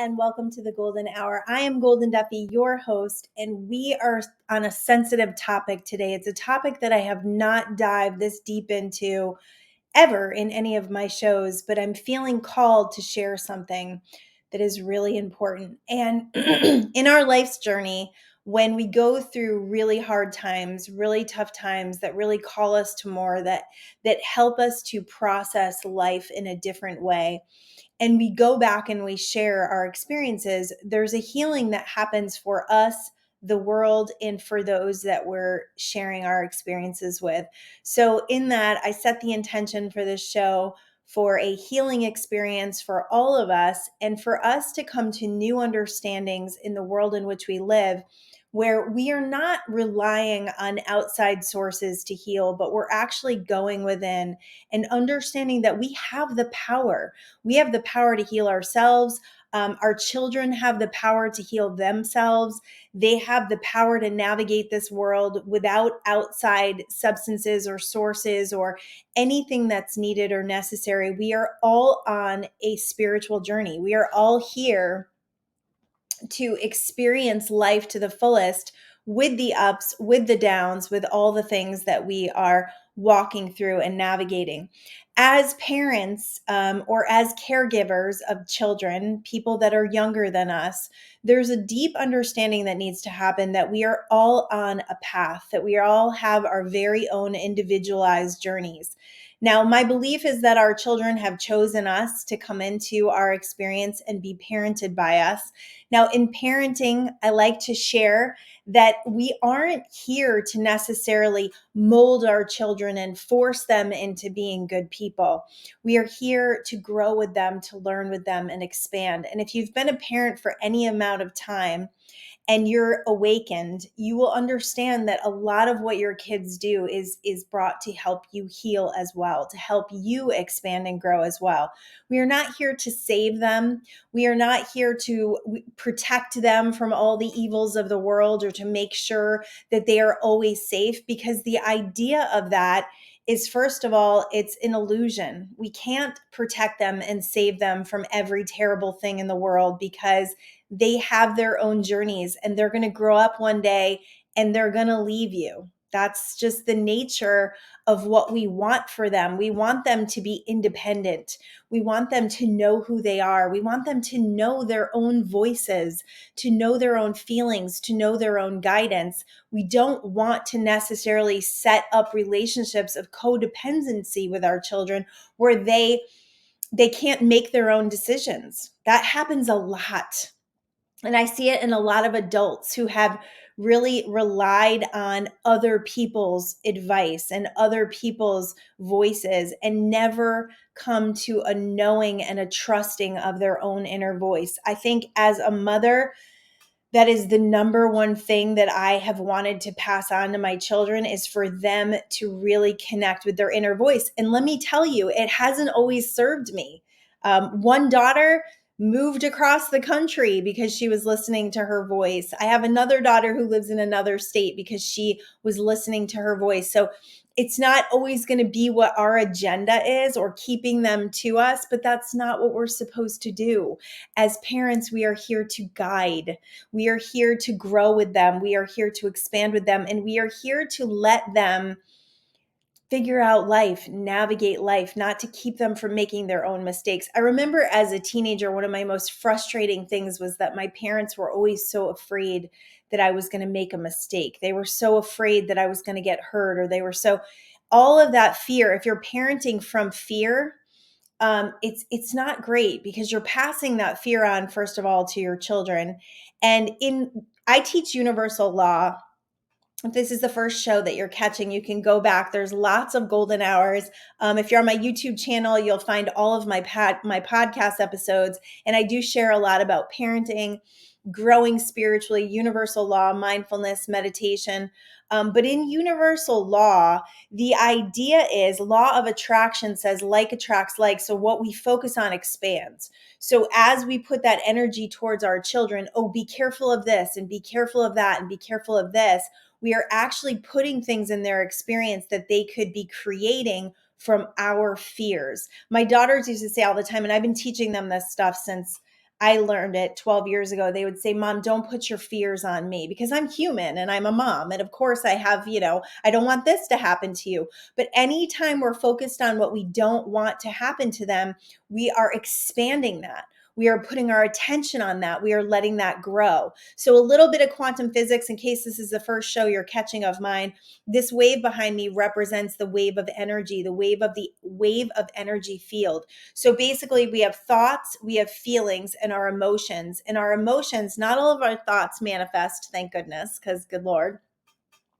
and welcome to the Golden Hour. I am Golden Duffy, your host, and we are on a sensitive topic today. It's a topic that I have not dived this deep into ever in any of my shows, but I'm feeling called to share something that is really important. And in our life's journey, when we go through really hard times, really tough times that really call us to more, that help us to process life in a different way, and we go back and we share our experiences, there's a healing that happens for us, the world, and for those that we're sharing our experiences with. So, in that, I set the intention for this show for a healing experience for all of us and for us to come to new understandings in the world in which we live, where we are not relying on outside sources to heal, but we're actually going within and understanding that we have the power. We have the power to heal ourselves. Our children have the power to heal themselves. They have the power to navigate this world without outside substances or sources or anything that's needed or necessary. We are all on a spiritual journey. We are all here to experience life to the fullest, with the ups, with the downs, with all the things that we are walking through and navigating. As parents or as caregivers of children, people that are younger than us, there's a deep understanding that needs to happen that we are all on a path, that we all have our very own individualized journeys. Now, my belief is that our children have chosen us to come into our experience and be parented by us. Now, in parenting, I like to share that we aren't here to necessarily mold our children and force them into being good people. We are here to grow with them, to learn with them, and expand. And if you've been a parent for any amount of time, and you're awakened, you will understand that a lot of what your kids do is brought to help you heal as well, to help you expand and grow as well. We are not here to save them. We are not here to protect them from all the evils of the world or to make sure that they are always safe, because the idea of that is, first of all, it's an illusion. We can't protect them and save them from every terrible thing in the world, because they have their own journeys and they're going to grow up one day and they're going to leave you. That's just the nature of what we want for them. We want them to be independent. We want them to know who they are. We want them to know their own voices, to know their own feelings, to know their own guidance. We don't want to necessarily set up relationships of codependency with our children where they can't make their own decisions. That happens a lot. And I see it in a lot of adults who have really relied on other people's advice and other people's voices and never come to a knowing and a trusting of their own inner voice. I think as a mother, that is the number one thing that I have wanted to pass on to my children, is for them to really connect with their inner voice. And let me tell you, it hasn't always served me. One daughter moved across the country because she was listening to her voice. I have another daughter who lives in another state because she was listening to her voice. So it's not always going to be what our agenda is or keeping them to us, but that's not what we're supposed to do. As parents, we are here to guide. We are here to grow with them. We are here to expand with them. And we are here to let them figure out life, navigate life, not to keep them from making their own mistakes. I remember as a teenager, one of my most frustrating things was that my parents were always so afraid that I was going to make a mistake. They were so afraid that I was going to get hurt, or they were so, all of that fear. If you're parenting from fear, it's not great, because you're passing that fear on, first of all, to your children. And I teach universal law. If this is the first show that you're catching, you can go back. There's lots of golden hours. If you're on my YouTube channel, you'll find all of my podcast episodes. And I do share a lot about parenting, growing spiritually, universal law, mindfulness, meditation. But in universal law, the idea is law of attraction says like attracts like. So what we focus on expands. So as we put that energy towards our children, oh, be careful of this and be careful of that and be careful of this, we are actually putting things in their experience that they could be creating from our fears. My daughters used to say all the time, and I've been teaching them this stuff since I learned it 12 years ago. They would say, Mom, don't put your fears on me, because I'm human and I'm a mom. And of course I have, I don't want this to happen to you. But anytime we're focused on what we don't want to happen to them, we are expanding that. We are putting our attention on that. We are letting that grow. So a little bit of quantum physics, in case this is the first show you're catching of mine. This wave behind me represents the wave of energy, the wave of energy field. So basically we have thoughts, we have feelings, and our emotions. And our emotions, not all of our thoughts manifest, thank goodness, because good Lord.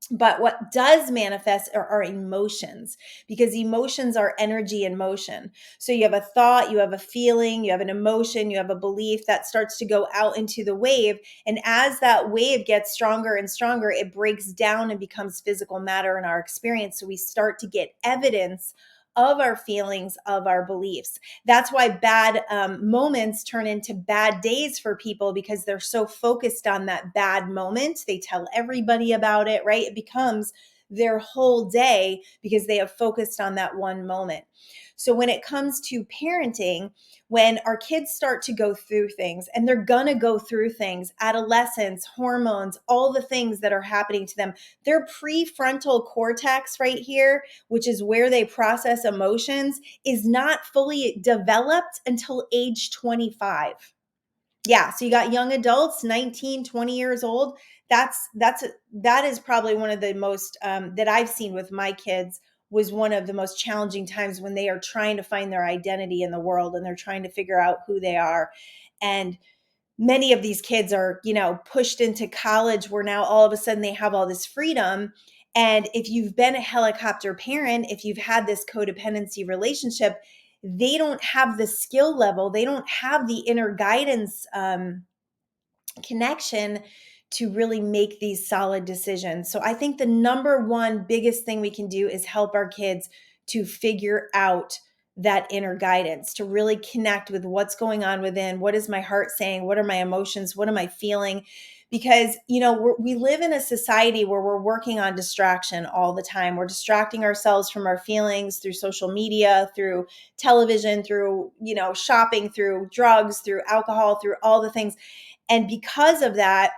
But what does manifest are our emotions, because emotions are energy in motion. So you have a thought, you have a feeling, you have an emotion, you have a belief that starts to go out into the wave. And as that wave gets stronger and stronger, it breaks down and becomes physical matter in our experience. So we start to get evidence of our feelings, of our beliefs. That's why bad moments turn into bad days for people, because they're so focused on that bad moment. They tell everybody about it, right? It becomes their whole day because they have focused on that one moment. So when it comes to parenting, when our kids start to go through things, and they're gonna go through things, adolescence, hormones, all the things that are happening to them, their prefrontal cortex right here, which is where they process emotions, is not fully developed until age 25. Yeah, so you got young adults, 19, 20 years old. That is probably one of the most that I've seen with my kids, was one of the most challenging times, when they are trying to find their identity in the world and they're trying to figure out who they are. And many of these kids are, pushed into college, where now all of a sudden they have all this freedom. And if you've been a helicopter parent, if you've had this codependency relationship, they don't have the skill level, they don't have the inner guidance connection to really make these solid decisions. So I think the number one biggest thing we can do is help our kids to figure out that inner guidance, to really connect with what's going on within. What is my heart saying? What are my emotions? What am I feeling? Because, we live in a society where we're working on distraction all the time. We're distracting ourselves from our feelings through social media, through television, through, shopping, through drugs, through alcohol, through all the things. And because of that,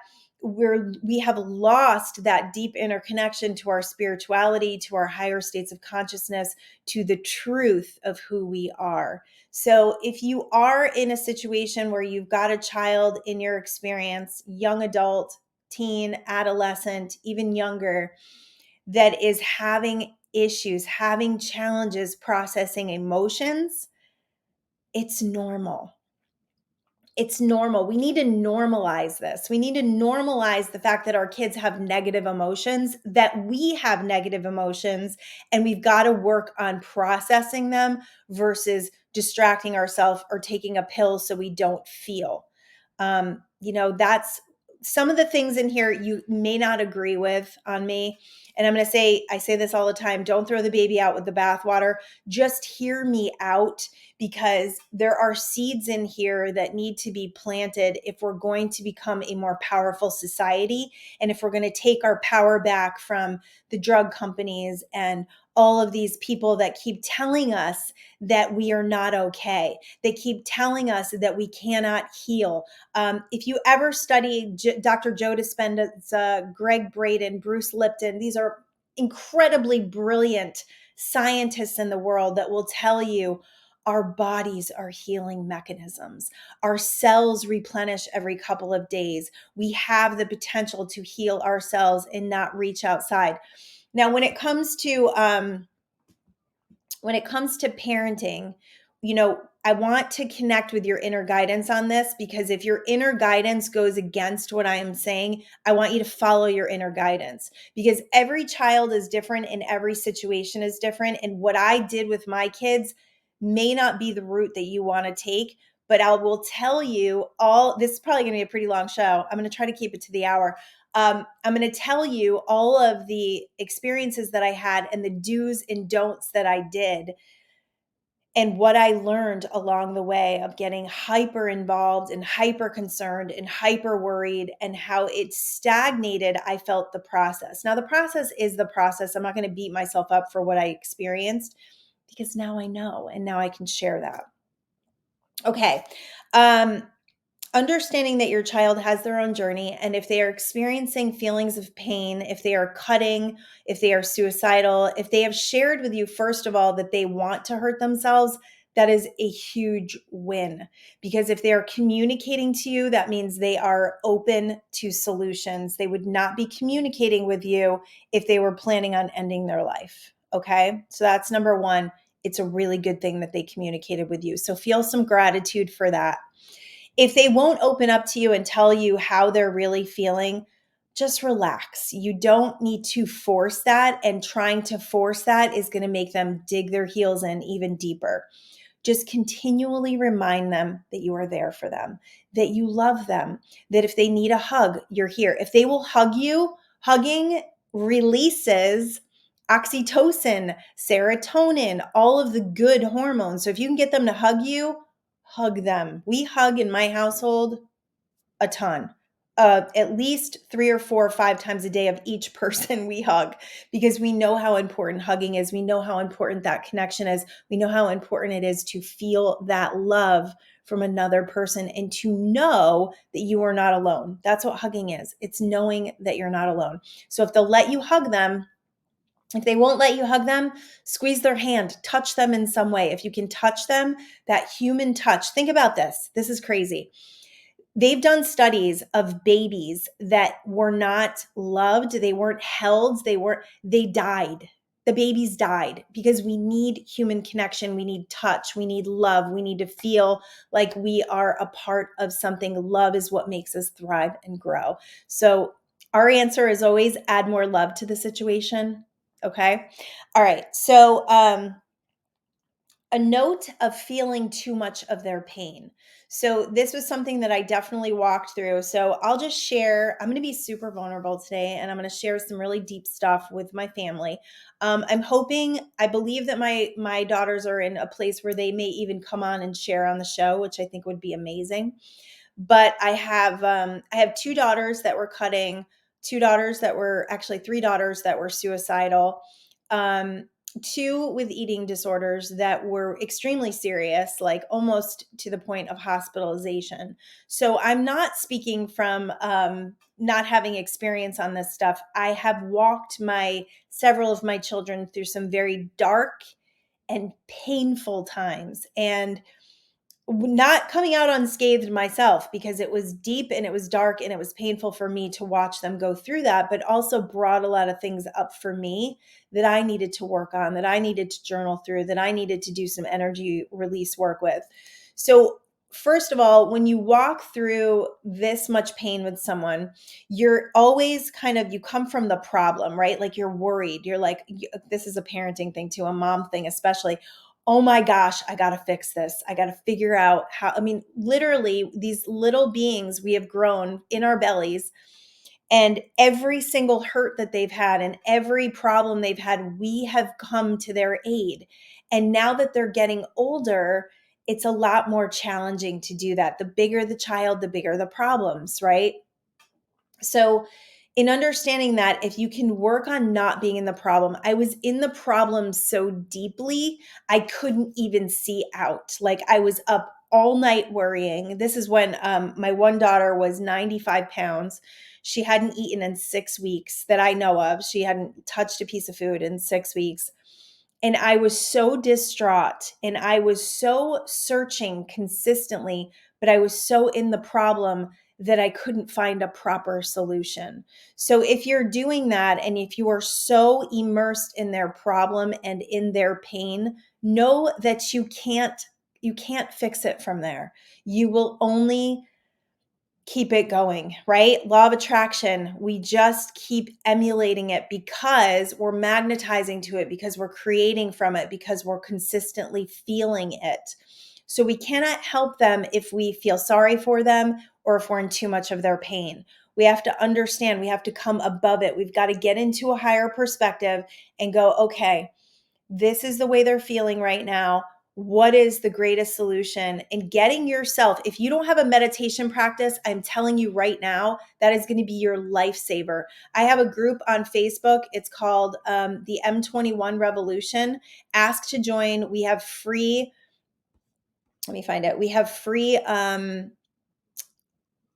we have lost that deep interconnection to our spirituality, to our higher states of consciousness, to the truth of who we are. So if you are in a situation where you've got a child in your experience, young adult, teen, adolescent, even younger, that is having issues, having challenges processing emotions, it's normal. It's normal. We need to normalize this. We need to normalize the fact that our kids have negative emotions, that we have negative emotions, and we've got to work on processing them versus distracting ourselves or taking a pill so we don't feel. That's some of the things in here you may not agree with on me. And I say this all the time, don't throw the baby out with the bathwater. Just hear me out, because there are seeds in here that need to be planted if we're going to become a more powerful society, and if we're going to take our power back from the drug companies and all of these people that keep telling us that we are not okay. They keep telling us that we cannot heal. If you ever study Dr. Joe Dispenza, Greg Braden, Bruce Lipton, these are incredibly brilliant scientists in the world that will tell you our bodies are healing mechanisms. Our cells replenish every couple of days. We have the potential to heal ourselves and not reach outside. Now, when it comes to parenting, I want to connect with your inner guidance on this, because if your inner guidance goes against what I am saying, I want you to follow your inner guidance, because every child is different and every situation is different. And what I did with my kids may not be the route that you want to take, but I will tell you this is probably going to be a pretty long show. I'm going to try to keep it to the hour. I'm going to tell you all of the experiences that I had and the do's and don'ts that I did, and what I learned along the way of getting hyper involved and hyper concerned and hyper worried, and how it stagnated. I felt the process. Now, the process is the process. I'm not going to beat myself up for what I experienced, because now I know, and now I can share that. Okay. understanding that your child has their own journey, and if they are experiencing feelings of pain, if they are cutting, if they are suicidal, if they have shared with you, first of all, that they want to hurt themselves, that is a huge win. Because if they are communicating to you, that means they are open to solutions. They would not be communicating with you if they were planning on ending their life. Okay, so that's number one. It's a really good thing that they communicated with you. So feel some gratitude for that. If they won't open up to you and tell you how they're really feeling, just relax. You don't need to force that, and trying to force that is going to make them dig their heels in even deeper. Just continually remind them that you are there for them, that you love them, that if they need a hug, you're here. If they will hug you, hugging releases oxytocin, serotonin, all of the good hormones. So if you can get them to hug you, hug them. We hug in my household a ton. At least 3 or 4 or 5 times a day of each person we hug, because we know how important hugging is. We know how important that connection is. We know how important it is to feel that love from another person and to know that you are not alone. That's what hugging is. It's knowing that you're not alone. So if they'll let you hug them, if they won't let you hug them, squeeze their hand, touch them in some way. If you can touch them, that human touch. Think about this. This is crazy. They've done studies of babies that were not loved, they weren't held, they died. The babies died because we need human connection, we need touch, we need love, we need to feel like we are a part of something. Love is what makes us thrive and grow. So our answer is always add more love to the situation. Okay. All right. So, a note of feeling too much of their pain. So, this was something that I definitely walked through. So, I'll just share. I'm going to be super vulnerable today, and I'm going to share some really deep stuff with my family. I'm hoping, I believe that my daughters are in a place where they may even come on and share on the show, which I think would be amazing. But I have 2 daughters that were cutting, 2 daughters that were actually 3 daughters that were suicidal, um, 2 with eating disorders that were extremely serious, like almost to the point of hospitalization. So I'm not speaking from not having experience on this stuff. I have walked my several of my children through some very dark and painful times, and not coming out unscathed myself, because it was deep and it was dark and it was painful for me to watch them go through that, but also brought a lot of things up for me that I needed to work on, that I needed to journal through, that I needed to do some energy release work with. So, first of all, when you walk through this much pain with someone, you're always you come from the problem, right? Like you're worried. You're like, this is a parenting thing too, a mom thing especially. Oh my gosh, I got to fix this. I got to figure out how. I mean, literally, these little beings we have grown in our bellies, and every single hurt that they've had and every problem they've had, we have come to their aid. And now that they're getting older, it's a lot more challenging to do that. The bigger the child, the bigger the problems, right? So, in understanding that, if you can work on not being in the problem, I was in the problem so deeply, I couldn't even see out. Like I was up all night worrying. This is when my one daughter was 95 pounds. She hadn't eaten in 6 weeks that I know of. She hadn't touched a piece of food in 6 weeks. And I was so distraught and I was so searching consistently, but I was so in the problem that I couldn't find a proper solution. So if you're doing that and if you are so immersed in their problem and in their pain, know that you can't fix it from there. You will only keep it going, right? Law of attraction, we just keep emulating it because we're magnetizing to it, because we're creating from it, because we're consistently feeling it. So we cannot help them if we feel sorry for them or if we're in too much of their pain. We have to understand, we have to come above it. We've got to get into a higher perspective and go, okay, this is the way they're feeling right now. What is the greatest solution? And getting yourself, if you don't have a meditation practice, I'm telling you right now, that is going to be your lifesaver. I have a group on Facebook. It's called the M21 Revolution. Ask to join. We have free, let me find it. We have free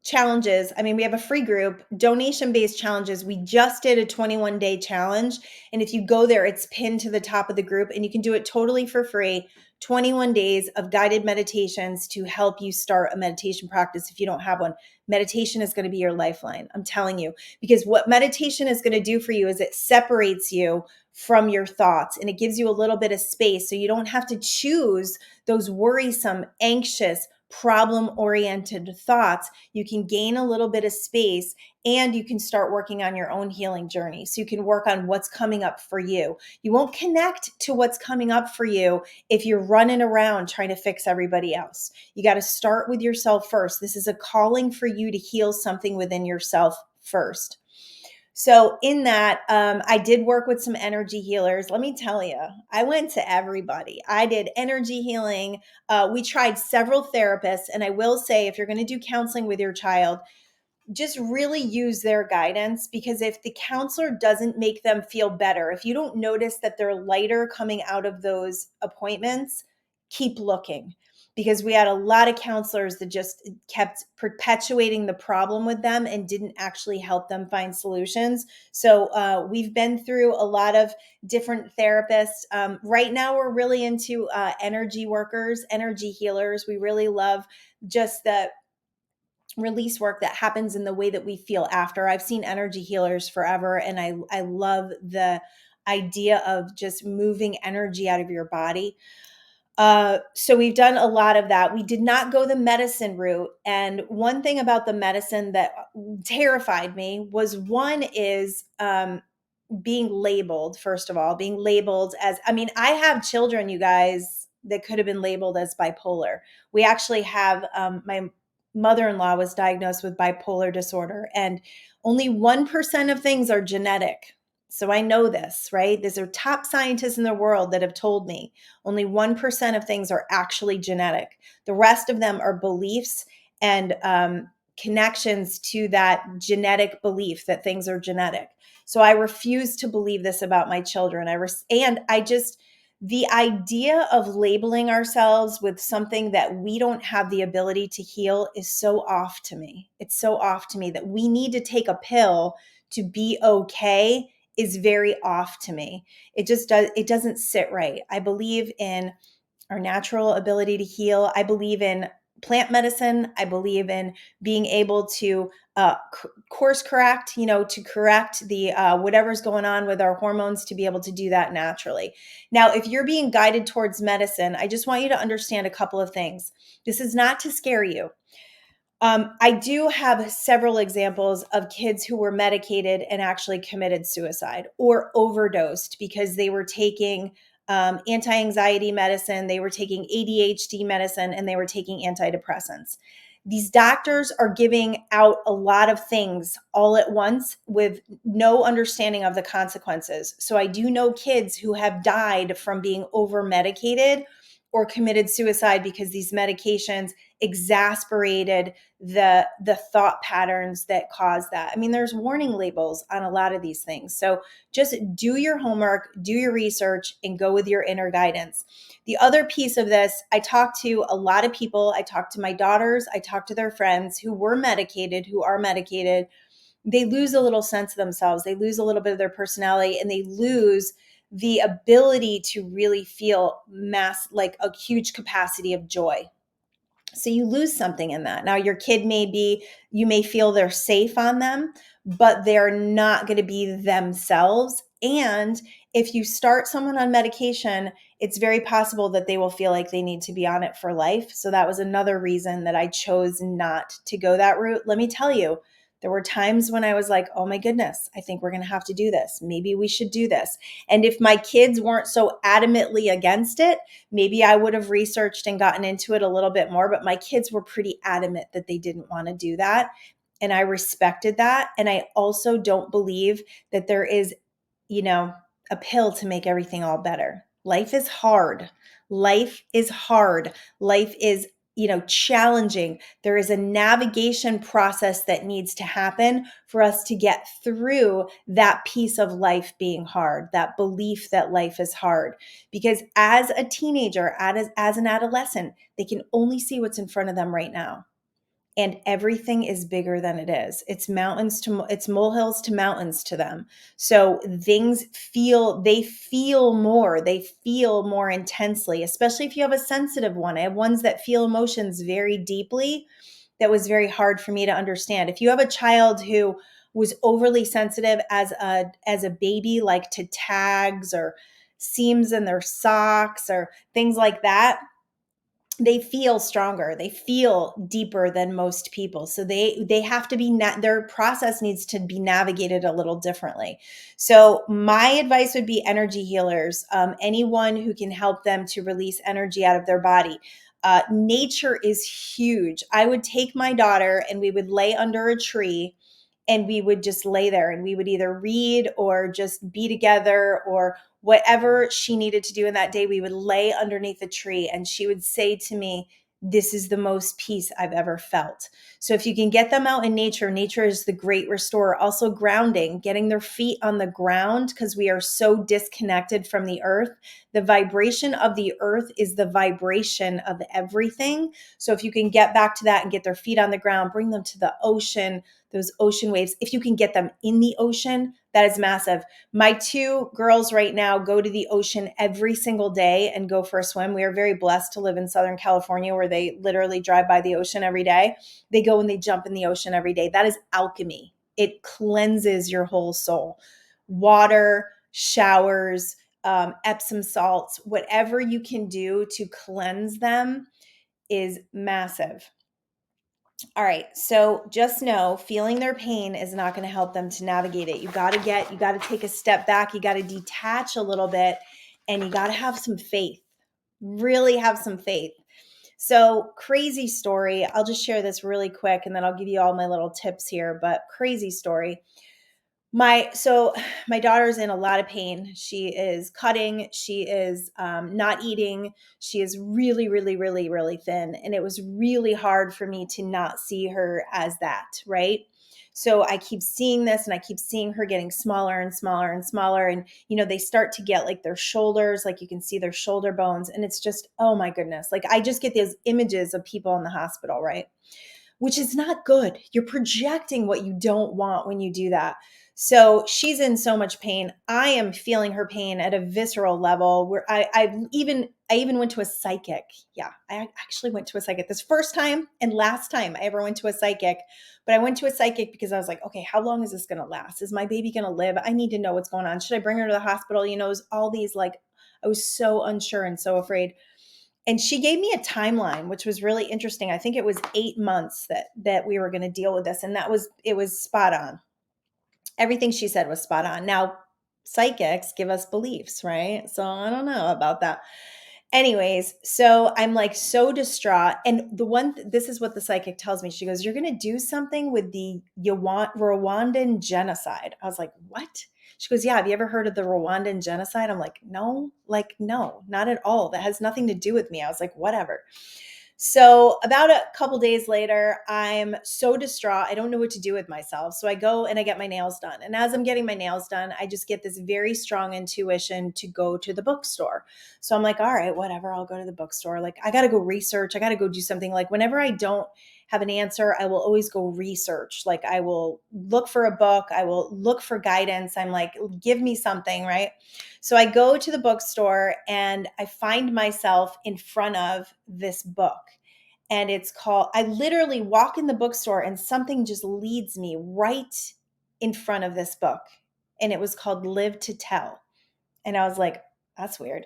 challenges. I mean, we have a free group, donation-based challenges. We just did a 21-day challenge. And if you go there, it's pinned to the top of the group and you can do it totally for free. 21 days of guided meditations to help you start a meditation practice if you don't have one. Meditation is going to be your lifeline. I'm telling you, because what meditation is going to do for you is it separates you from your thoughts and it gives you a little bit of space so you don't have to choose those worrisome, anxious, problem-oriented thoughts. You can gain a little bit of space and you can start working on your own healing journey. So you can work on what's coming up for you. You won't connect to what's coming up for you if you're running around trying to fix everybody else. You got to start with yourself first. This is a calling for you to heal something within yourself first. So in that, I did work with some energy healers. Let me tell you, I went to everybody. I did energy healing. We tried several therapists. And I will say, if you're going to do counseling with your child, just really use their guidance, because if the counselor doesn't make them feel better, if you don't notice that they're lighter coming out of those appointments, keep looking, because we had a lot of counselors that just kept perpetuating the problem with them and didn't actually help them find solutions. So we've been through a lot of different therapists. Right now, we're really into energy workers, energy healers. We really love just the release work that happens in the way that we feel after. I've seen energy healers forever, and I love the idea of just moving energy out of your body. So we've done a lot of that. We did not go the medicine route. And one thing about the medicine that terrified me was one is being labeled, first of all, being labeled as, I mean, I have children, you guys, that could have been labeled as bipolar. We actually have, my mother-in-law was diagnosed with bipolar disorder, and only 1% of things are genetic. So I know this, right? These are top scientists in the world that have told me only 1% of things are actually genetic. The rest of them are beliefs and connections to that genetic belief that things are genetic. So I refuse to believe this about my children. The idea of labeling ourselves with something that we don't have the ability to heal is so off to me. It's so off to me that we need to take a pill to be okay is very off to me. It doesn't sit right. I believe in our natural ability to heal. I believe in plant medicine. I believe in being able to course correct, to correct the whatever's going on with our hormones, to be able to do that naturally. Now, if you're being guided towards medicine, I just want you to understand a couple of things. This is not to scare you. I do have several examples of kids who were medicated and actually committed suicide or overdosed because they were taking anti-anxiety medicine, they were taking ADHD medicine, and they were taking antidepressants. These doctors are giving out a lot of things all at once with no understanding of the consequences. So I do know kids who have died from being over medicated or committed suicide because these medications exasperated the thought patterns that cause that. I mean, there's warning labels on a lot of these things. So just do your homework, do your research, and go with your inner guidance. The other piece of this, I talked to a lot of people. I talked to my daughters, I talked to their friends who were medicated, who are medicated. They lose a little sense of themselves. They lose a little bit of their personality, and they lose the ability to really feel like a huge capacity of joy. So you lose something in that. Now your kid you may feel they're safe on them, but they're not going to be themselves. And if you start someone on medication, it's very possible that they will feel like they need to be on it for life. So that was another reason that I chose not to go that route. Let me tell you, there were times when I was like, oh my goodness, I think we're going to have to do this. Maybe we should do this. And if my kids weren't so adamantly against it, maybe I would have researched and gotten into it a little bit more, but my kids were pretty adamant that they didn't want to do that. And I respected that. And I also don't believe that there is, a pill to make everything all better. Life is hard. Life is hard. Life is, challenging. There is a navigation process that needs to happen for us to get through that piece of life being hard, that belief that life is hard. Because as a teenager, as an adolescent, they can only see what's in front of them right now. and everything is bigger than it is. It's molehills to mountains to them. So they feel more intensely, especially if you have a sensitive one. I have ones that feel emotions very deeply. That was very hard for me to understand. If you have a child who was overly sensitive as a baby, like to tags or seams in their socks or things like that, they feel stronger, they feel deeper than most people, so they have to be their process needs to be navigated a little differently. So my advice would be energy healers, anyone who can help them to release energy out of their body. Nature is huge. I would take my daughter and we would lay under a tree and we would just lay there and we would either read or just be together or whatever she needed to do in that day. We would lay underneath a tree and she would say to me, "This is the most peace I've ever felt." So if you can get them out in nature, nature is the great restorer. Also grounding, getting their feet on the ground, because we are so disconnected from the earth. The vibration of the earth is the vibration of everything. So if you can get back to that and get their feet on the ground, bring them to the ocean, those ocean waves. If you can get them in the ocean, that is massive. My two girls right now go to the ocean every single day and go for a swim. We are very blessed to live in Southern California where they literally drive by the ocean every day. They go and they jump in the ocean every day. That is alchemy. It cleanses your whole soul. Water, showers, Epsom salts, whatever you can do to cleanse them is massive. All right. So just know feeling their pain is not going to help them to navigate it. You got to take a step back. You got to detach a little bit and you got to have some faith. Really have some faith. So crazy story. I'll just share this really quick and then I'll give you all my little tips here, but crazy story. My daughter's in a lot of pain. She is cutting. She is not eating. She is really, really, really, really thin. And it was really hard for me to not see her as that, right? So I keep seeing this and I keep seeing her getting smaller and smaller and smaller. And, they start to get like their shoulders, like you can see their shoulder bones. And it's just, oh my goodness. Like I just get these images of people in the hospital, right? Which is not good. You're projecting what you don't want when you do that. So she's in so much pain. I am feeling her pain at a visceral level where I even went to a psychic. Yeah, I actually went to a psychic. This first time and last time I ever went to a psychic. But I went to a psychic because I was like, okay, how long is this going to last? Is my baby going to live? I need to know what's going on. Should I bring her to the hospital? It was all these I was so unsure and so afraid. And she gave me a timeline, which was really interesting. I think it was 8 months that we were going to deal with this. And it was spot on. Everything she said was spot on. Now, psychics give us beliefs, right? So I don't know about that. Anyways, so I'm like so distraught. And this is what the psychic tells me. She goes, "You're going to do something with the Rwandan genocide." I was like, "What?" She goes, "Yeah, have you ever heard of the Rwandan genocide?" I'm like, no, not at all. That has nothing to do with me. I was like, whatever. So about a couple days later, I'm so distraught. I don't know what to do with myself. So I go and I get my nails done. And as I'm getting my nails done, I just get this very strong intuition to go to the bookstore. So I'm like, all right, whatever, I'll go to the bookstore. Like I got to go research. I got to go do something. Like whenever I don't have an answer, I will always go research. Like I will look for a book. I will look for guidance. I'm like, give me something, right? So I go to the bookstore and I find myself in front of this book. And I literally walk in the bookstore and something just leads me right in front of this book. And it was called Live to Tell. And I was like, that's weird.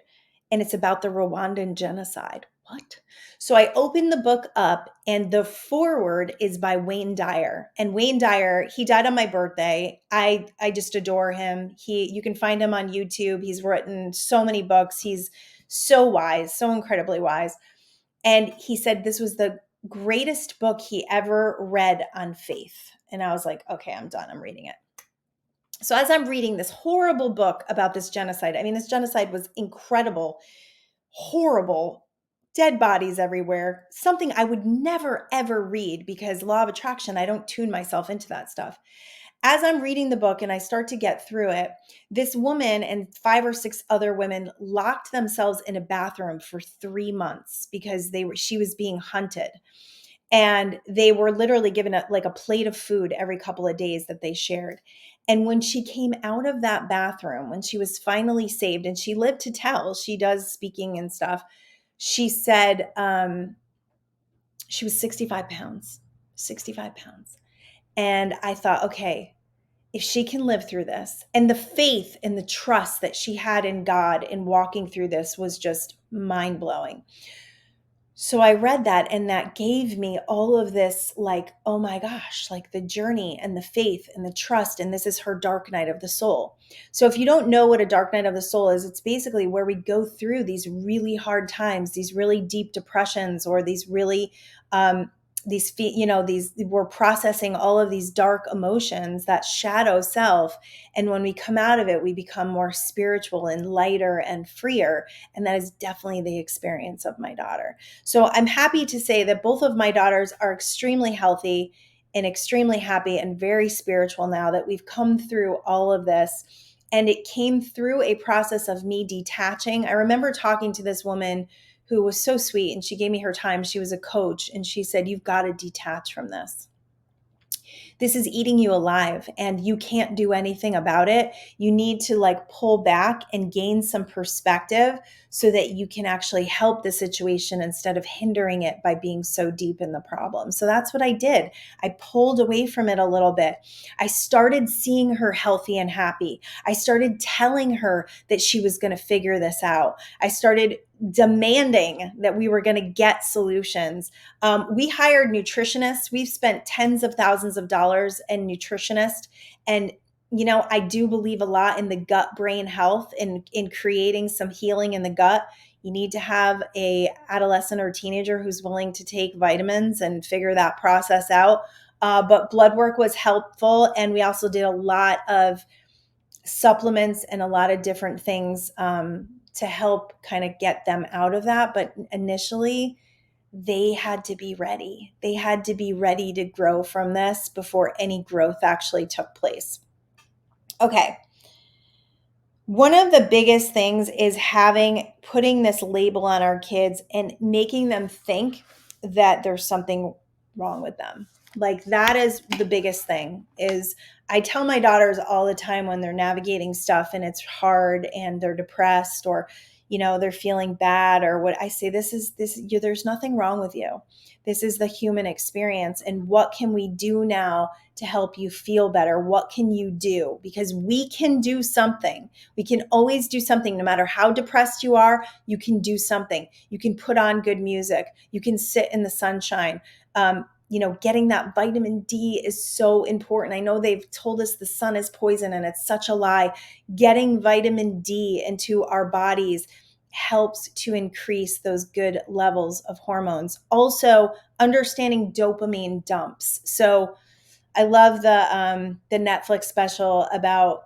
And it's about the Rwandan genocide. What? So I opened the book up and the foreword is by Wayne Dyer. And Wayne Dyer, he died on my birthday. I just adore him. You can find him on YouTube. He's written so many books. He's so wise, so incredibly wise. And he said this was the greatest book he ever read on faith. And I was like, okay, I'm done. I'm reading it. So as I'm reading this horrible book about this genocide, I mean, this genocide was incredible, horrible, dead bodies everywhere, something I would never, ever read because law of attraction, I don't tune myself into that stuff. As I'm reading the book and I start to get through it, this woman and 5 or 6 other women locked themselves in a bathroom for 3 months because she was being hunted. And they were literally given like a plate of food every couple of days that they shared. And when she came out of that bathroom, when she was finally saved, and she lived to tell, she does speaking and stuff, she said she was 65 pounds, 65 pounds. And I thought, okay, if she can live through this, and the faith and the trust that she had in God in walking through this was just mind blowing. So I read that, and that gave me all of this, like, oh my gosh, like the journey and the faith and the trust. And this is her dark night of the soul. So if you don't know what a dark night of the soul is, it's basically where we go through these really hard times, these really deep depressions, or these really, these we're processing all of these dark emotions, that shadow self. And when we come out of it, we become more spiritual and lighter and freer. And that is definitely the experience of my daughter. So I'm happy to say that both of my daughters are extremely healthy and extremely happy and very spiritual now, that we've come through all of this. And it came through a process of me detaching. I remember talking to this woman who was so sweet, and she gave me her time. She was a coach, and she said, "You've got to detach from this. This is eating you alive, and you can't do anything about it. You need to like pull back and gain some perspective so that you can actually help the situation instead of hindering it by being so deep in the problem." So that's what I did. I pulled away from it a little bit. I started seeing her healthy and happy. I started telling her that she was going to figure this out. I started demanding that we were going to get solutions. We hired nutritionists. We've spent tens of thousands of dollars in nutritionists. And, I do believe a lot in the gut brain health and in creating some healing in the gut. You need to have a adolescent or teenager who's willing to take vitamins and figure that process out. But blood work was helpful. And we also did a lot of supplements and a lot of different things to help kind of get them out of that. But initially, they had to be ready. They had to be ready to grow from this before any growth actually took place. Okay. One of the biggest things is putting this label on our kids and making them think that there's something wrong with them. Like, that is the biggest thing. Is I tell my daughters all the time when they're navigating stuff and it's hard and they're depressed, or they're feeling bad, or what I say, there's nothing wrong with you. This is the human experience. And what can we do now to help you feel better? What can you do? Because we can do something. We can always do something. No matter how depressed you are, you can do something. You can put on good music. You can sit in the sunshine. Getting that vitamin D is so important. I know they've told us the sun is poison, and it's such a lie. Getting vitamin D into our bodies helps to increase those good levels of hormones. Also, understanding dopamine dumps. So I love the Netflix special about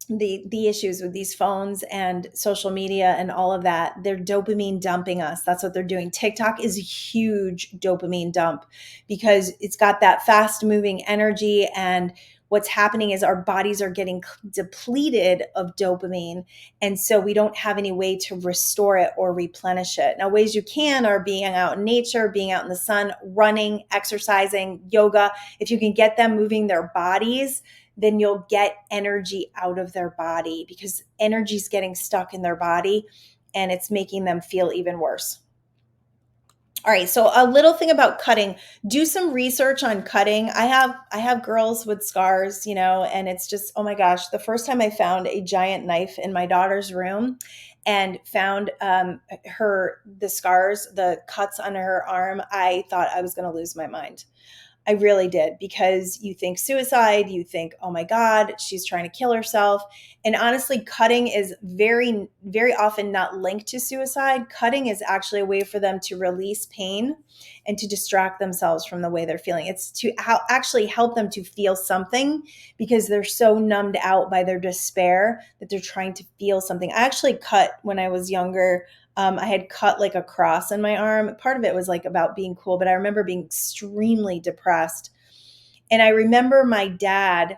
the issues with these phones and social media and all of that. They're dopamine dumping us. That's what they're doing. TikTok is a huge dopamine dump because it's got that fast moving energy, and what's happening is our bodies are getting depleted of dopamine, and so we don't have any way to restore it or replenish it. Now, ways you can are being out in nature, being out in the sun, running, exercising, yoga. If you can get them moving their bodies, then you'll get energy out of their body, because energy is getting stuck in their body and it's making them feel even worse. All right, so a little thing about cutting. Do some research on cutting. I have girls with scars, and it's just, oh my gosh, the first time I found a giant knife in my daughter's room and found the scars, the cuts on her arm, I thought I was going to lose my mind. I really did, because you think suicide, you think, oh my God, she's trying to kill herself. And honestly, cutting is very, very often not linked to suicide. Cutting is actually a way for them to release pain and to distract themselves from the way they're feeling. It's to actually help them to feel something, because they're so numbed out by their despair that they're trying to feel something. I actually cut when I was younger. I had cut like a cross in my arm. Part of it was like about being cool, but I remember being extremely depressed. And I remember my dad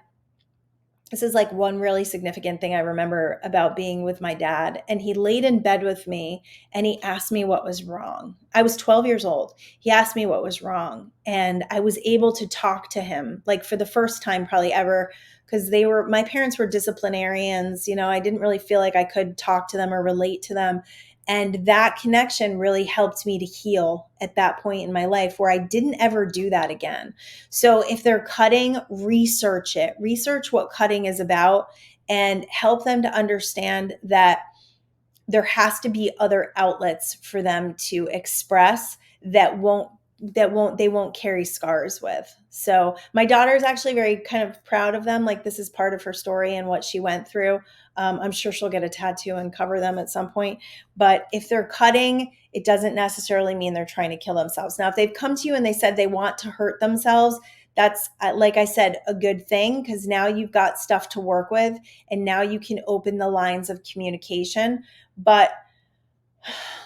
This is like one really significant thing I remember about being with my dad. And he laid in bed with me and he asked me what was wrong. I was 12 years old. He asked me what was wrong. And I was able to talk to him, like for the first time probably ever, because my parents were disciplinarians. I didn't really feel like I could talk to them or relate to them. And that connection really helped me to heal at that point in my life where I didn't ever do that again. So if they're cutting, research it, research what cutting is about, and help them to understand that there has to be other outlets for them to express they won't carry scars with. So my daughter is actually very kind of proud of them. Like this is part of her story and what she went through. I'm sure she'll get a tattoo and cover them at some point. But if they're cutting, it doesn't necessarily mean they're trying to kill themselves. Now, if they've come to you and they said they want to hurt themselves, that's, like I said, a good thing, because now you've got stuff to work with and now you can open the lines of communication. But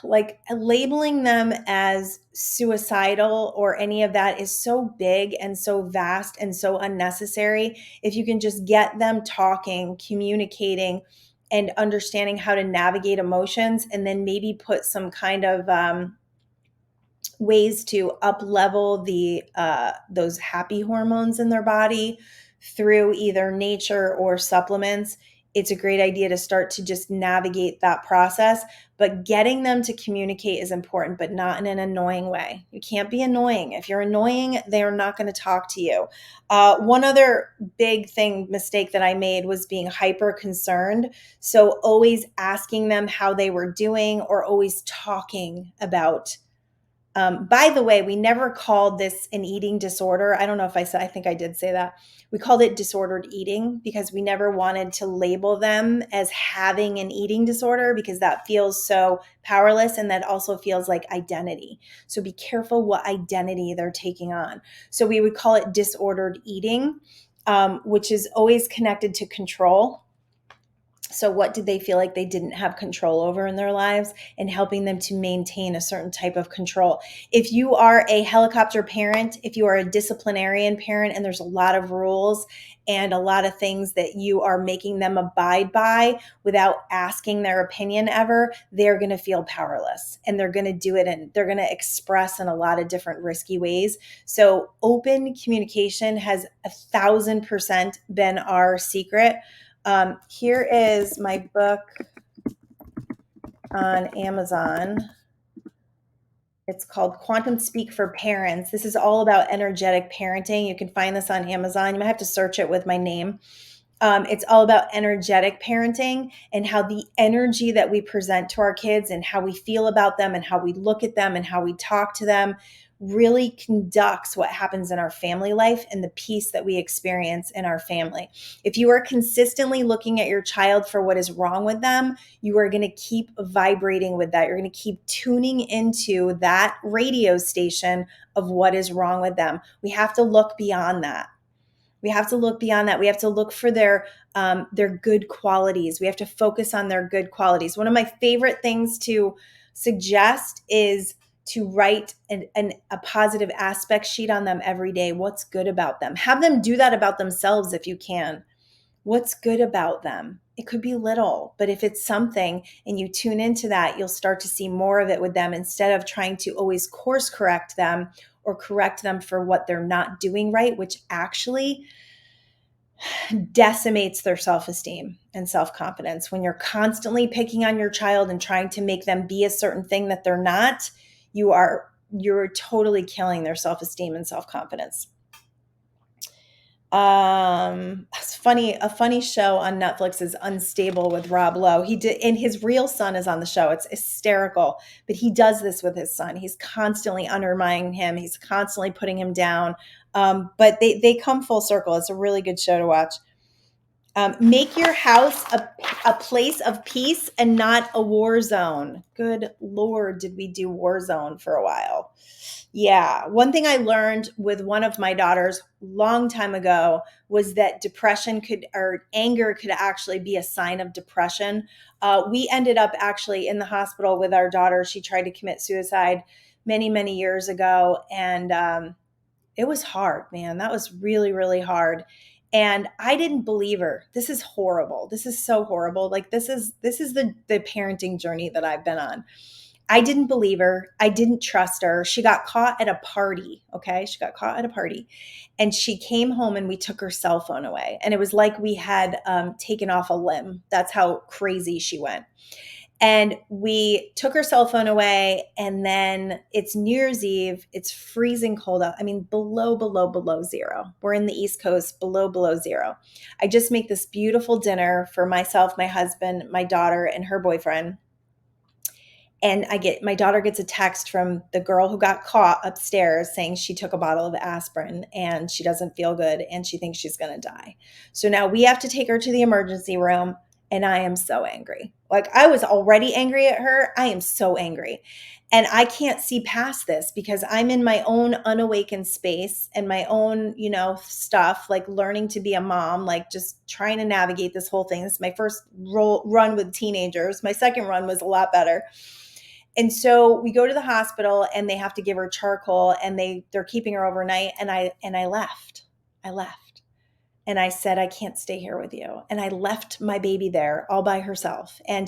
like labeling them as suicidal or any of that is so big and so vast and so unnecessary. If you can just get them talking, communicating, and understanding how to navigate emotions, and then maybe put some kind of ways to up level the those happy hormones in their body through either nature or supplements, it's a great idea to start to just navigate that process. But getting them to communicate is important, but not in an annoying way. You can't be annoying. If you're annoying, they're not going to talk to you. One other big mistake that I made was being hyper concerned. So always asking them how they were doing or always talking about. By the way, we never called this an eating disorder. I don't know if I think I did say that. We called it disordered eating because we never wanted to label them as having an eating disorder, because that feels so powerless and that also feels like identity. So be careful what identity they're taking on. So we would call it disordered eating, which is always connected to control. So what did they feel like they didn't have control over in their lives, and helping them to maintain a certain type of control. If you are a helicopter parent, if you are a disciplinarian parent, and there's a lot of rules and a lot of things that you are making them abide by without asking their opinion ever, they're going to feel powerless and they're going to do it and they're going to express in a lot of different risky ways. So open communication has 1,000% been our secret. Here is my book on Amazon. It's called Quantum Speak for Parents. This is all about energetic parenting. You can find this on Amazon. You might have to search it with my name. It's all about energetic parenting and how the energy that we present to our kids and how we feel about them and how we look at them and how we talk to them really conducts what happens in our family life and the peace that we experience in our family. If you are consistently looking at your child for what is wrong with them, you are going to keep vibrating with that. You're going to keep tuning into that radio station of what is wrong with them. We have to look beyond that. We have to look beyond that. We have to look for their good qualities. We have to focus on their good qualities. One of my favorite things to suggest is to write a positive aspect sheet on them every day. What's good about them? Have them do that about themselves if you can. What's good about them? It could be little, but if it's something and you tune into that, you'll start to see more of it with them, instead of trying to always course correct them or correct them for what they're not doing right, which actually decimates their self-esteem and self-confidence. When you're constantly picking on your child and trying to make them be a certain thing that they're not, you're totally killing their self-esteem and self-confidence. It's funny. A funny show on Netflix is Unstable with Rob Lowe. And his real son is on the show. It's hysterical, but he does this with his son. He's constantly undermining him. He's constantly putting him down. But they come full circle. It's a really good show to watch. Make your house a place of peace and not a war zone. Good Lord, did we do war zone for a while? Yeah. One thing I learned with one of my daughters long time ago was that anger could actually be a sign of depression. We ended up actually in the hospital with our daughter. She tried to commit suicide many, many years ago. And it was hard, man. That was really, really hard. And I didn't believe her. This is horrible. This is so horrible. Like this is the parenting journey that I've been on. I didn't believe her. I didn't trust her. She got caught at a party. Okay. She got caught at a party and she came home and we took her cell phone away. And it was like we had taken off a limb. That's how crazy she went. And we took her cell phone away. And then it's New Year's Eve. It's freezing cold out. I mean, below zero. We're in the East Coast, below zero. I just make this beautiful dinner for myself, my husband, my daughter, and her boyfriend. And my daughter gets a text from the girl who got caught upstairs saying she took a bottle of aspirin and she doesn't feel good and she thinks she's going to die. So now we have to take her to the emergency room. And I am so angry. Like I was already angry at her. I am so angry. And I can't see past this because I'm in my own unawakened space and my own, stuff, like learning to be a mom, like just trying to navigate this whole thing. This is my first run with teenagers. My second run was a lot better. And so we go to the hospital and they have to give her charcoal and they're keeping her overnight. And I left. And I said, I can't stay here with you. And I left my baby there all by herself. And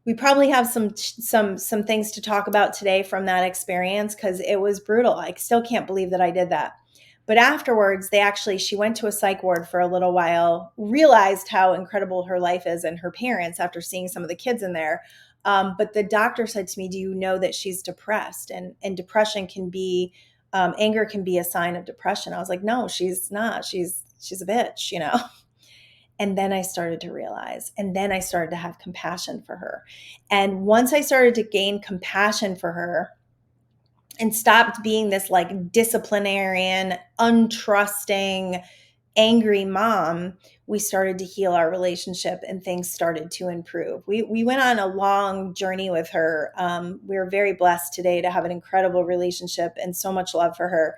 we probably have some things to talk about today from that experience because it was brutal. I still can't believe that I did that. But afterwards, she went to a psych ward for a little while, realized how incredible her life is and her parents after seeing some of the kids in there. But the doctor said to me, do you know that she's depressed? And depression can be, anger can be a sign of depression. I was like, no, she's not. She's a bitch, And then I started to realize, and then I started to have compassion for her. And once I started to gain compassion for her and stopped being this like disciplinarian, untrusting, angry mom, we started to heal our relationship and things started to improve. We went on a long journey with her. We're very blessed today to have an incredible relationship and so much love for her.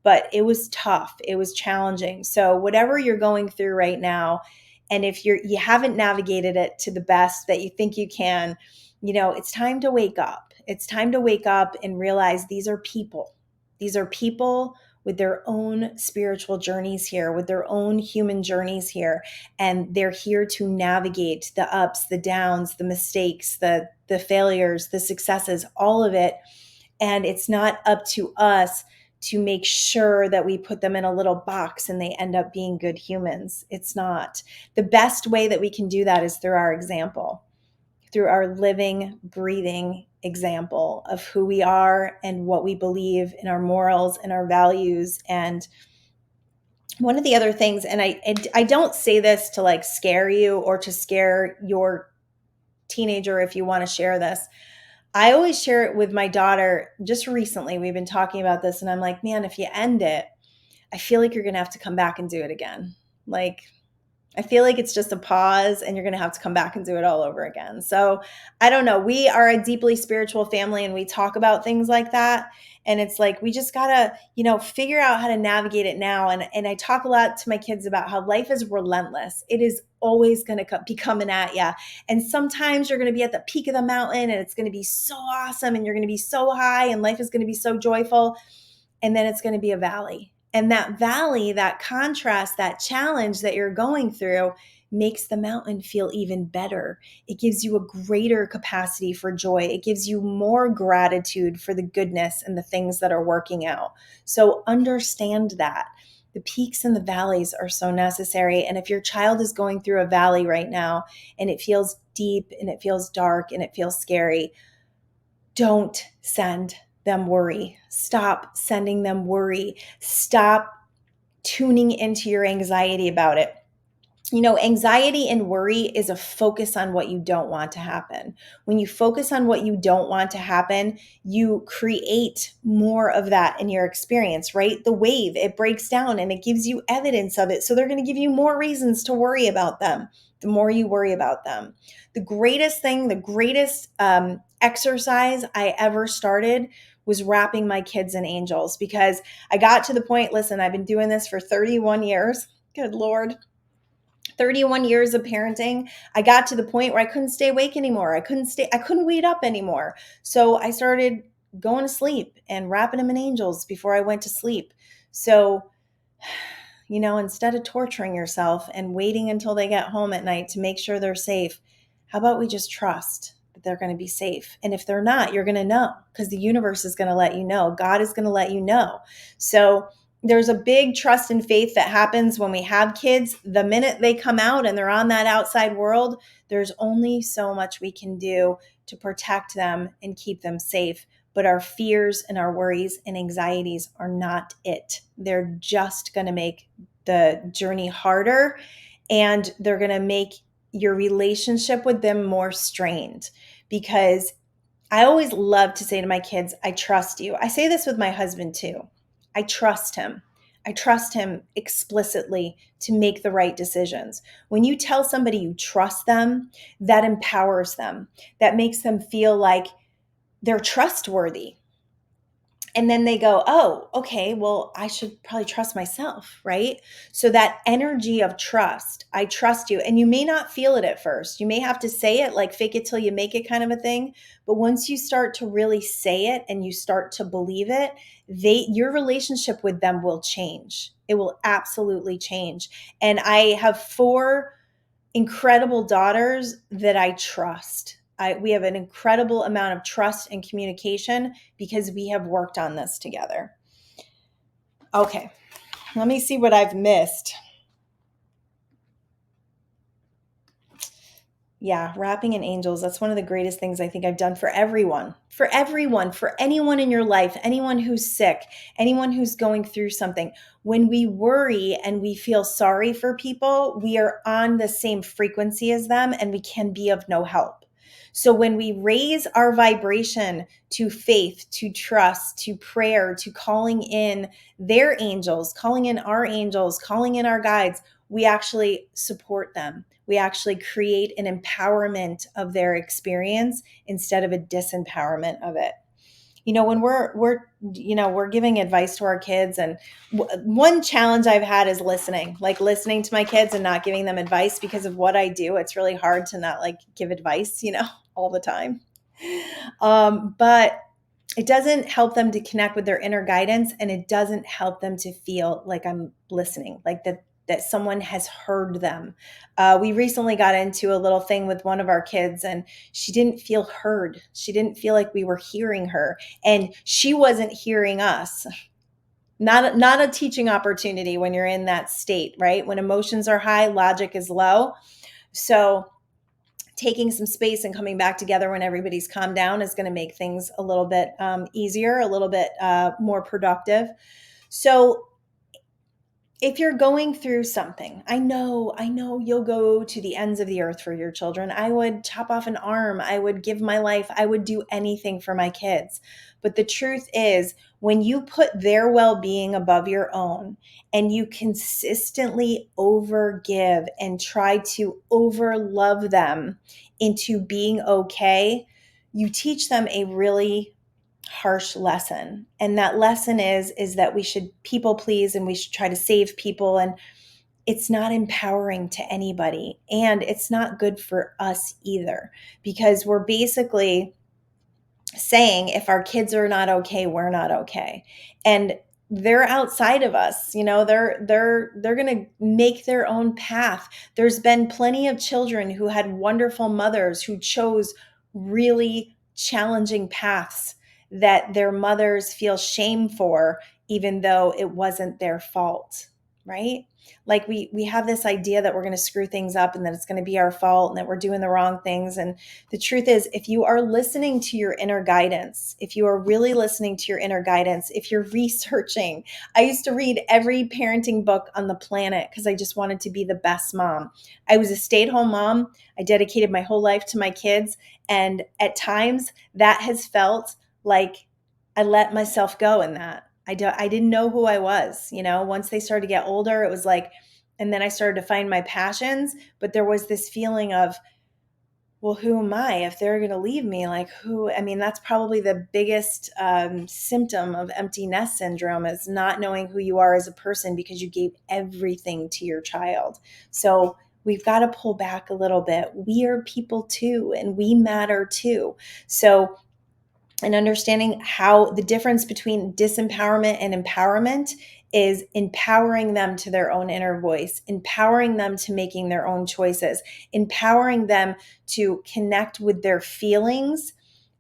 But it was tough. It was challenging. So whatever you're going through right now, and if you haven't navigated it to the best that you think you can, it's time to wake up. It's time to wake up and realize these are people. These are people with their own spiritual journeys here, with their own human journeys here. And they're here to navigate the ups, the downs, the mistakes, the failures, the successes, all of it. And it's not up to us to make sure that we put them in a little box and they end up being good humans. It's not. The best way that we can do that is through our example, through our living, breathing example of who we are and what we believe in our morals and our values. And one of the other things, and I don't say this to like scare you or to scare your teenager if you want to share this. I always share it with my daughter. Just recently, we've been talking about this, and I'm like, man, if you end it, I feel like you're going to have to come back and do it again. Like, I feel like it's just a pause and you're going to have to come back and do it all over again. So I don't know. We are a deeply spiritual family and we talk about things like that. And it's like, we just got to, figure out how to navigate it now. And I talk a lot to my kids about how life is relentless. It is always going to be coming at you. And sometimes you're going to be at the peak of the mountain and it's going to be so awesome and you're going to be so high and life is going to be so joyful. And then it's going to be a valley. And that valley, that contrast, that challenge that you're going through makes the mountain feel even better. It gives you a greater capacity for joy. It gives you more gratitude for the goodness and the things that are working out. So understand that. The peaks and the valleys are so necessary. And if your child is going through a valley right now and it feels deep and it feels dark and it feels scary, don't send them worry. Stop sending them worry. Stop tuning into your anxiety about it. Anxiety and worry is a focus on what you don't want to happen. When you focus on what you don't want to happen, you create more of that in your experience, right? The wave, it breaks down and it gives you evidence of it. So they're going to give you more reasons to worry about them. The more you worry about them. The greatest exercise I ever started was wrapping my kids in angels because I got to the point, listen, I've been doing this for 31 years. Good Lord. 31 years of parenting. I got to the point where I couldn't stay awake anymore. I couldn't wait up anymore. So I started going to sleep and wrapping them in angels before I went to sleep. So, instead of torturing yourself and waiting until they get home at night to make sure they're safe, how about we just trust that they're going to be safe? And if they're not, you're going to know, because the universe is going to let you know. God is going to let you know. So there's a big trust and faith that happens when we have kids. The minute they come out and they're on that outside world, there's only so much we can do to protect them and keep them safe. But our fears and our worries and anxieties are not it. They're just going to make the journey harder, and they're going to make your relationship with them more strained. Because I always love to say to my kids, I trust you. I say this with my husband too. I trust him. I trust him explicitly to make the right decisions. When you tell somebody you trust them, that empowers them. That makes them feel like they're trustworthy. And then they go, oh, okay, well, I should probably trust myself, right? So that energy of trust, I trust you. And you may not feel it at first. You may have to say it, like fake it till you make it kind of a thing. But once you start to really say it and you start to believe it, your relationship with them will change. It will absolutely change. And I have 4 incredible daughters that I trust. We have an incredible amount of trust and communication because we have worked on this together. Okay, let me see what I've missed. Yeah, wrapping in angels. That's one of the greatest things I think I've done for everyone, for anyone in your life, anyone who's sick, anyone who's going through something. When we worry and we feel sorry for people, we are on the same frequency as them and we can be of no help. So when we raise our vibration to faith, to trust, to prayer, to calling in their angels, calling in our angels, calling in our guides, we actually support them. We actually create an empowerment of their experience instead of a disempowerment of it. When we're giving advice to our kids, and one challenge I've had is listening to my kids and not giving them advice because of what I do. It's really hard to not give advice, all the time. But it doesn't help them to connect with their inner guidance, and it doesn't help them to feel like I'm listening, like that someone has heard them. We recently got into a little thing with one of our kids, and she didn't feel heard. She didn't feel like we were hearing her, and she wasn't hearing us. Not a teaching opportunity when you're in that state, right? When emotions are high, logic is low. So taking some space and coming back together when everybody's calmed down is going to make things a little bit easier, a little bit more productive. So if you're going through something, I know you'll go to the ends of the earth for your children. I would chop off an arm. I would give my life. I would do anything for my kids. But the truth is, when you put their well-being above your own and you consistently overgive and try to overlove them into being okay, you teach them a really harsh lesson. And that lesson is that we should people please and we should try to save people. And it's not empowering to anybody. And it's not good for us either, because we're basically saying if our kids are not okay, we're not okay. And they're outside of us, they're going to make their own path. There's been plenty of children who had wonderful mothers who chose really challenging paths that their mothers feel shame for, even though it wasn't their fault, right? Like we have this idea that we're going to screw things up and that it's going to be our fault and that we're doing the wrong things. And the truth is, if you are listening to your inner guidance, if you are really listening to your inner guidance, if you're researching, I used to read every parenting book on the planet because I just wanted to be the best mom. I was a stay-at-home mom. I dedicated my whole life to my kids. And at times that has felt like I let myself go in that. I didn't know who I was. Once they started to get older, it was like, and then I started to find my passions, but there was this feeling of, well, who am I if they're going to leave me? Like that's probably the biggest symptom of empty nest syndrome, is not knowing who you are as a person because you gave everything to your child. So we've got to pull back a little bit. We are people too, and we matter too. So, and understanding how the difference between disempowerment and empowerment is empowering them to their own inner voice, empowering them to making their own choices, empowering them to connect with their feelings,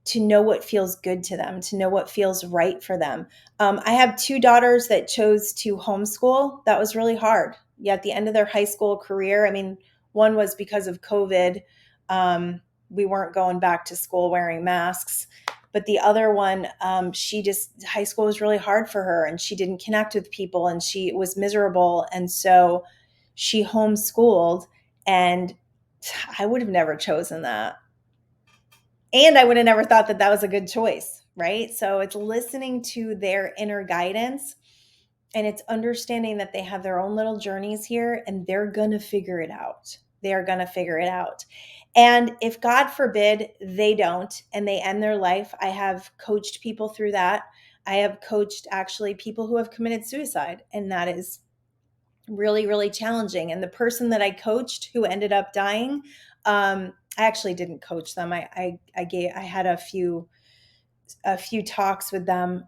to know what feels good to them, to know what feels right for them. I have two daughters that chose to homeschool. That was really hard. Yeah, at the end of their high school career, I mean, one was because of COVID. We weren't going back to school wearing masks. But the other one, she just, high school was really hard for her and she didn't connect with people and she was miserable. And so she homeschooled, and I would have never chosen that. And I would have never thought that that was a good choice, right? So it's listening to their inner guidance, and it's understanding that they have their own little journeys here and they're going to figure it out. They are going to figure it out. And if God forbid they don't and they end their life, I have coached people through that. I have coached actually people who have committed suicide, and that is really, really challenging. And the person that I coached who ended up dying, I actually didn't coach them. I had a few talks with them.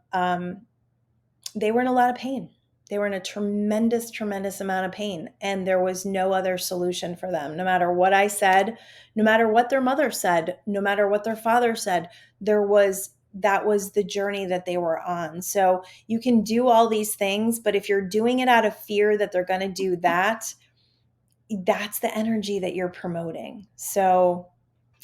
They were in a lot of pain. They were in a tremendous, tremendous amount of pain. And there was no other solution for them. No matter what I said, no matter what their mother said, no matter what their father said, that was the journey that they were on. So you can do all these things, but if you're doing it out of fear that they're going to do that, that's the energy that you're promoting. So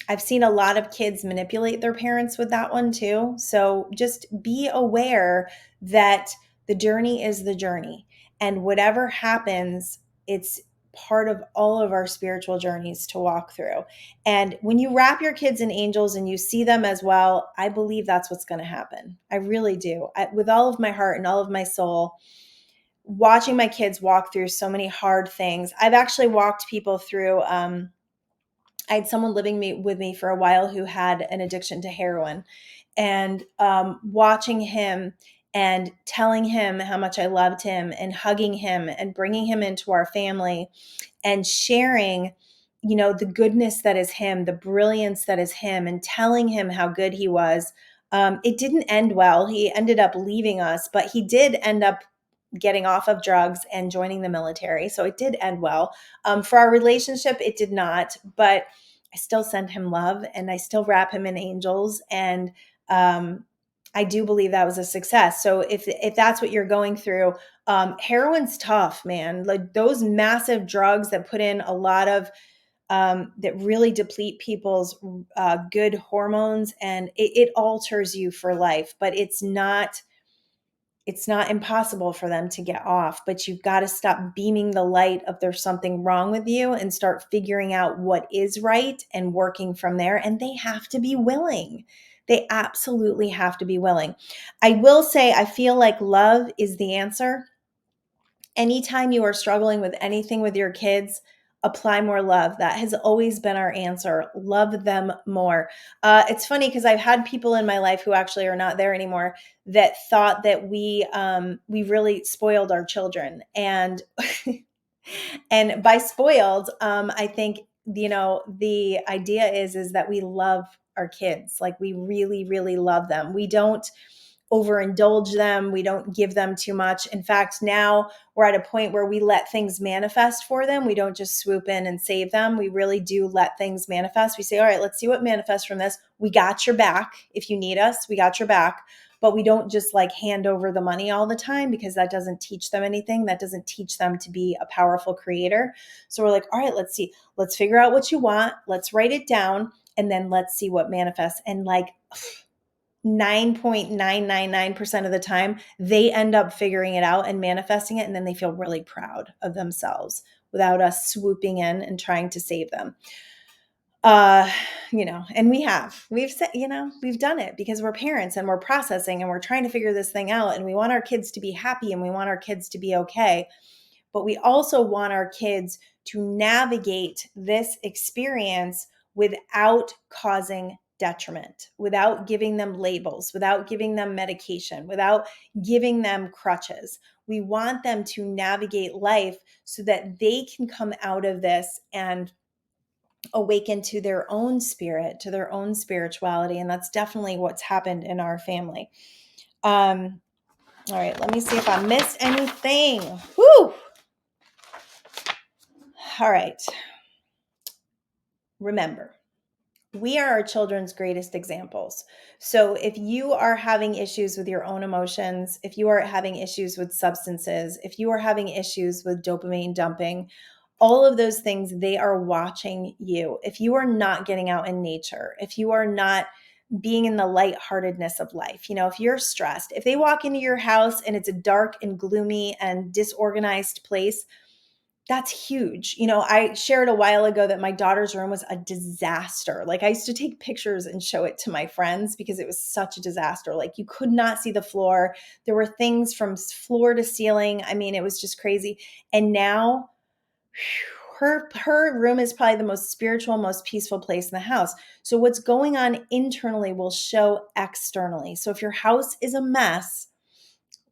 I've seen a lot of kids manipulate their parents with that one too. So just be aware that the journey is the journey. And whatever happens, it's part of all of our spiritual journeys to walk through. And when you wrap your kids in angels and you see them as well, I believe that's what's going to happen. I really do. With all of my heart and all of my soul, watching my kids walk through so many hard things. I've actually walked people through, I had someone with me for a while who had an addiction to heroin, and watching him and telling him how much I loved him and hugging him and bringing him into our family and sharing, the goodness that is him, the brilliance that is him, and telling him how good he was. It didn't end well. He ended up leaving us, but he did end up getting off of drugs and joining the military. So it did end well. For our relationship, it did not, but I still send him love and I still wrap him in angels. And I do believe that was a success. So if that's what you're going through, heroin's tough, man. Like those massive drugs that put in a lot of that really deplete people's good hormones, and it alters you for life. But it's not impossible for them to get off, but you've got to stop beaming the light of there's something wrong with you and start figuring out what is right and working from there. And they have to be willing. They absolutely have to be willing. I will say, I feel like love is the answer. Anytime you are struggling with anything with your kids, apply more love. That has always been our answer. Love them more. It's funny because I've had people in my life who actually are not there anymore that thought that we really spoiled our children, and and by spoiled, I think the idea is that we love our kids, like we really, really love them. We don't overindulge them. We don't give them too much. In fact, now we're at a point where we let things manifest for them. We don't just swoop in and save them. We really do let things manifest. We say, all right, let's see what manifests from this. We got your back. If you need us, we got your back. But we don't just like hand over the money all the time, because that doesn't teach them anything. That doesn't teach them to be a powerful creator. So we're like, all right, let's see. Let's figure out what you want. Let's write it down. And then let's see what manifests. And like 9.999% of the time, they end up figuring it out and manifesting it. And then they feel really proud of themselves without us swooping in and trying to save them. And we've said, we've done it because we're parents and we're processing and we're trying to figure this thing out. And we want our kids to be happy and we want our kids to be okay. But we also want our kids to navigate this experience without causing detriment, without giving them labels, without giving them medication, without giving them crutches. We want them to navigate life so that they can come out of this and awaken to their own spirit, to their own spirituality. And that's definitely what's happened in our family. All right, let me see if I missed anything. Woo! All right. Remember, we are our children's greatest examples. So if you are having issues with your own emotions, if you are having issues with substances, if you are having issues with dopamine dumping, all of those things, they are watching you. If you are not getting out in nature, if you are not being in the lightheartedness of life, if you're stressed, if they walk into your house and it's a dark and gloomy and disorganized place, that's huge. I shared a while ago that my daughter's room was a disaster. Like, I used to take pictures and show it to my friends because it was such a disaster. Like, you could not see the floor. There were things from floor to ceiling. I mean, it was just crazy. And now her room is probably the most spiritual, most peaceful place in the house. So what's going on internally will show externally. So if your house is a mess,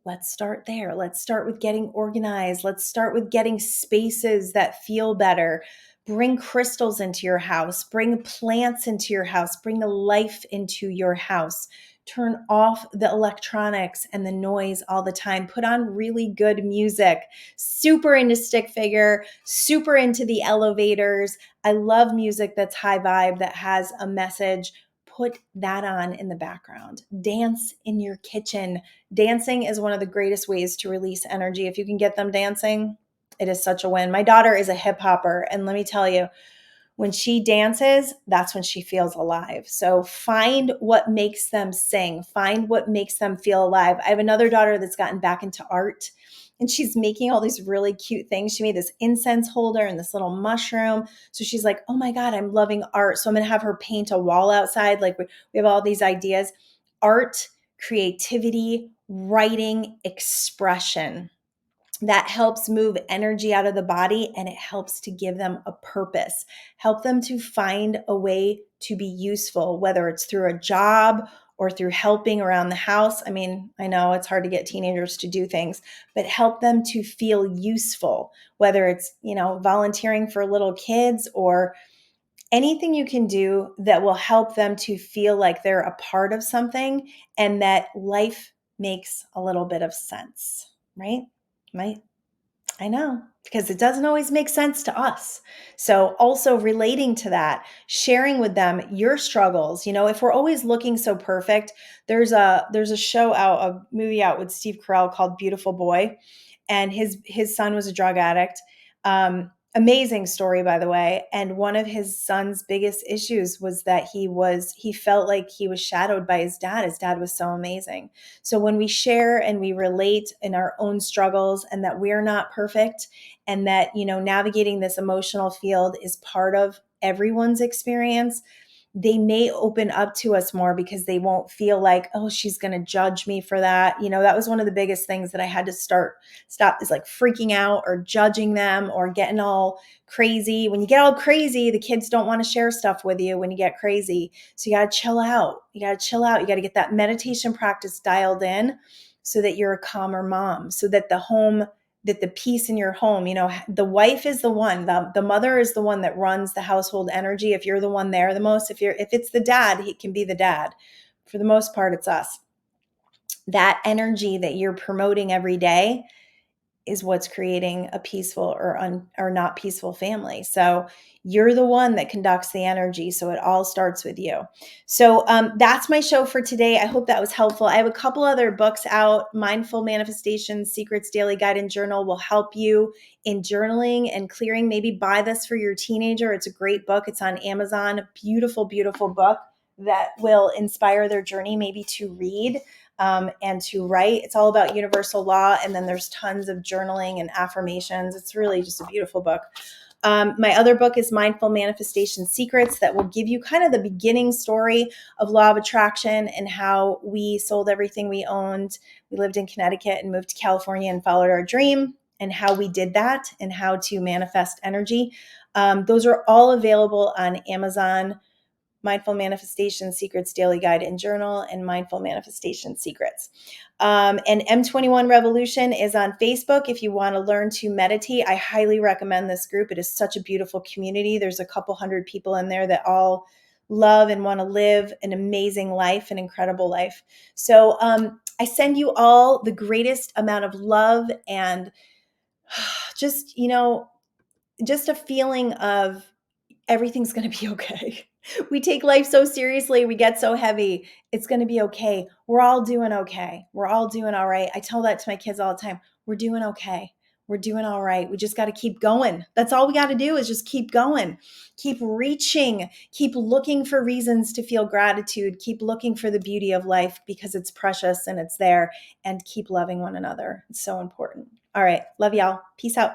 let's start there. Let's start with getting organized. Let's start with getting spaces that feel better. Bring crystals into your house. Bring plants into your house. Bring the life into your house. Turn off the electronics and the noise all the time. Put on really good music. Super into stick figure, super into the elevators. I love music that's high vibe, that has a message. Put that on in the background. Dance in your kitchen. Dancing is one of the greatest ways to release energy. If you can get them dancing, it is such a win. My daughter is a hip hopper, and let me tell you, when she dances, that's when she feels alive. So find what makes them sing, find what makes them feel alive. I have another daughter that's gotten back into art, and she's making all these really cute things. She made this incense holder and this little mushroom. So she's like, oh my God, I'm loving art. So I'm going to have her paint a wall outside. Like, we have all these ideas. Art, creativity, writing, expression. That helps move energy out of the body, and it helps to give them a purpose, help them to find a way to be useful, whether it's through a job or through helping around the house. I mean, I know it's hard to get teenagers to do things, but help them to feel useful, whether it's, volunteering for little kids or anything you can do that will help them to feel like they're a part of something and that life makes a little bit of sense, right? Right? I know, because it doesn't always make sense to us. So also relating to that, sharing with them your struggles. If we're always looking so perfect, there's a show out, a movie out with Steve Carell called Beautiful Boy, and his son was a drug addict. Amazing story, by the way. And one of his son's biggest issues was that he felt like he was shadowed by his dad. His dad was so amazing. So when we share and we relate in our own struggles, and that we're not perfect, and that, navigating this emotional field is part of everyone's experience, they may open up to us more because they won't feel like, oh, she's going to judge me for that. That was one of the biggest things that I had to stop, is like freaking out or judging them or getting all crazy. When you get all crazy, the kids don't want to share stuff with you when you get crazy. So you got to chill out. You got to chill out. You got to get that meditation practice dialed in so that you're a calmer mom, so that the peace in your home, the wife is the one, the mother is the one that runs the household energy. If you're the one there the most, if it's the dad, he can be the dad. For the most part, it's us. That energy that you're promoting every day is what's creating a peaceful or not peaceful family. So you're the one that conducts the energy. So it all starts with you. So that's my show for today. I hope that was helpful. I have a couple other books out. Mindful Manifestation Secrets Daily Guide and Journal will help you in journaling and clearing. Maybe buy this for your teenager. It's a great book. It's on Amazon. A beautiful, beautiful book that will inspire their journey, maybe to read. And to write. It's all about universal law. And then there's tons of journaling and affirmations. It's really just a beautiful book. My other book is Mindful Manifestation Secrets, that will give you kind of the beginning story of law of attraction and how we sold everything we owned. We lived in Connecticut and moved to California and followed our dream, and how we did that and how to manifest energy. Those are all available on Amazon. Mindful Manifestation Secrets Daily Guide and Journal, and Mindful Manifestation Secrets. And M21 Revolution is on Facebook. If you want to learn to meditate, I highly recommend this group. It is such a beautiful community. There's a couple hundred people in there that all love and want to live an amazing life, an incredible life. So I send you all the greatest amount of love and just, just a feeling of everything's going to be okay. We take life so seriously. We get so heavy. It's going to be okay. We're all doing okay. We're all doing all right. I tell that to my kids all the time. We're doing okay. We're doing all right. We just got to keep going. That's all we got to do is just keep going. Keep reaching. Keep looking for reasons to feel gratitude. Keep looking for the beauty of life because it's precious and it's there. And keep loving one another. It's so important. All right. Love y'all. Peace out.